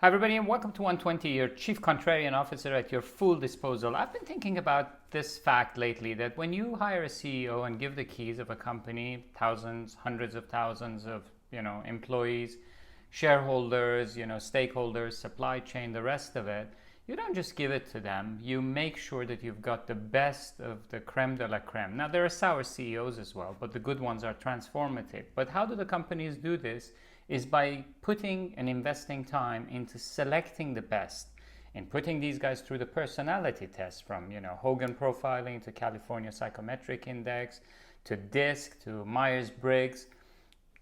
Hi everybody and welcome to 120, your Chief Contrarian Officer at your full disposal. I've been thinking about this fact lately that when you hire a CEO and give the keys of a company, thousands, hundreds of thousands of, employees, shareholders, stakeholders, supply chain, the rest of it, you don't just give it to them. You make sure that you've got the best of the creme de la creme. Now there are sour CEOs as well, but the good ones are transformative. But how do the companies do this? Is by putting and investing time into selecting the best and putting these guys through the personality test from, Hogan profiling to California Psychometric Index to DISC to Myers-Briggs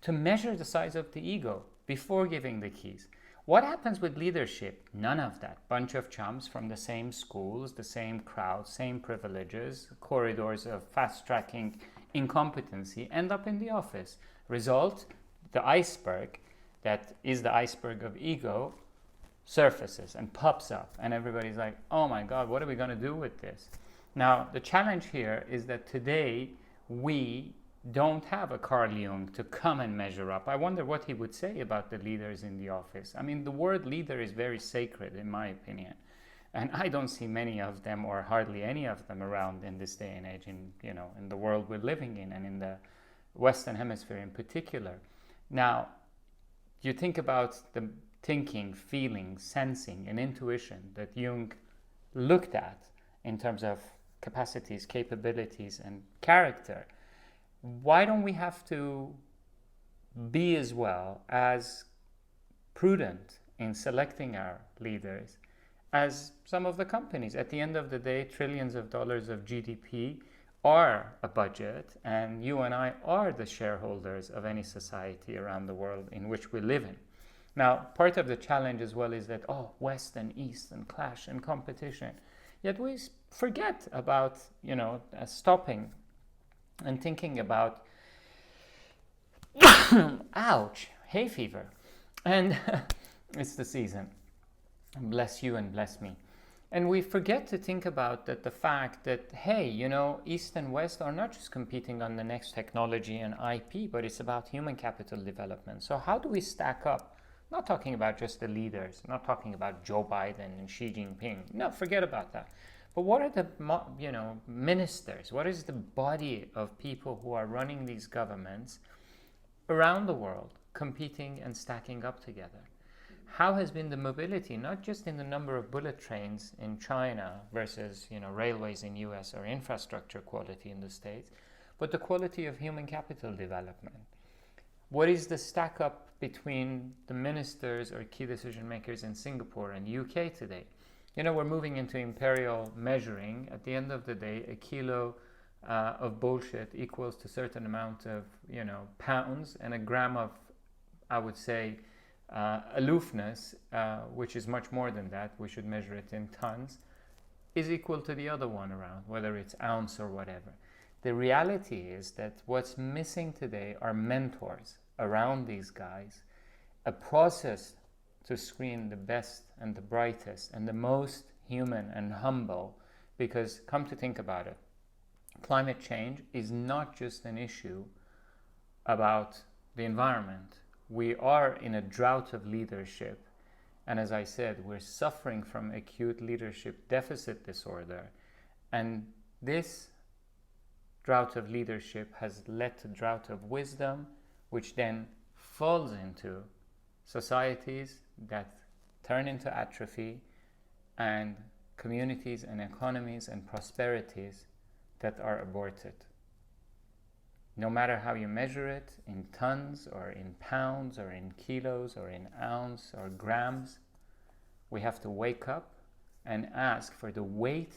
to measure the size of the ego before giving the keys. What happens with leadership? None of that. Bunch of chums from the same schools, the same crowd, same privileges, corridors of fast-tracking incompetency end up in the office. Result? The iceberg that is the iceberg of ego surfaces and pops up, and everybody's like, oh my God, what are we going to do with this? Now, the challenge here is that today we don't have a Carl Jung to come and measure up. I wonder what he would say about the leaders in the office. I mean, the word leader is very sacred in my opinion, and I don't see many of them or hardly any of them around in this day and age in the world we're living in and in the Western Hemisphere in particular. Now, you think about the thinking, feeling, sensing, and intuition that Jung looked at in terms of capacities, capabilities, and character. Why don't we have to be as well as prudent in selecting our leaders as some of the companies? At the end of the day, trillions of dollars of GDP are a budget, and you and I are the shareholders of any society around the world in which we live in. Now, part of the challenge as well is that, West and East and clash and competition. Yet we forget about, stopping and thinking about, ouch, hay fever. And it's the season. Bless you and bless me. And we forget to think about the fact that, hey, East and West are not just competing on the next technology and IP, but it's about human capital development. So how do we stack up? Not talking about just the leaders, not talking about Joe Biden and Xi Jinping. No, forget about that. But what are the, ministers? What is the body of people who are running these governments around the world competing and stacking up together? How has been the mobility, not just in the number of bullet trains in China versus, railways in US or infrastructure quality in the States, but the quality of human capital development? What is the stack up between the ministers or key decision makers in Singapore and UK today? We're moving into imperial measuring. At the end of the day, a kilo of bullshit equals to a certain amount of, pounds, and a gram of, I would say, aloofness, which is much more than that, we should measure it in tons, is equal to the other one around, whether it's ounce or whatever. The reality is that what's missing today are mentors around these guys, a process to screen the best and the brightest and the most human and humble, because come to think about it, climate change is not just an issue about the environment. We are in a drought of leadership, and as I said, we're suffering from acute leadership deficit disorder, and this drought of leadership has led to drought of wisdom, which then falls into societies that turn into atrophy, and communities and economies and prosperities that are aborted. No matter how you measure it, in tons or in pounds or in kilos or in ounce or grams, we have to wake up and ask for the weight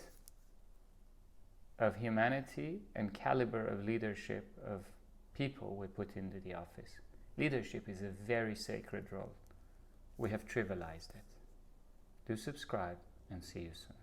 of humanity and caliber of leadership of people we put into the office. Leadership is a very sacred role. We have trivialized it. Do subscribe and see you soon.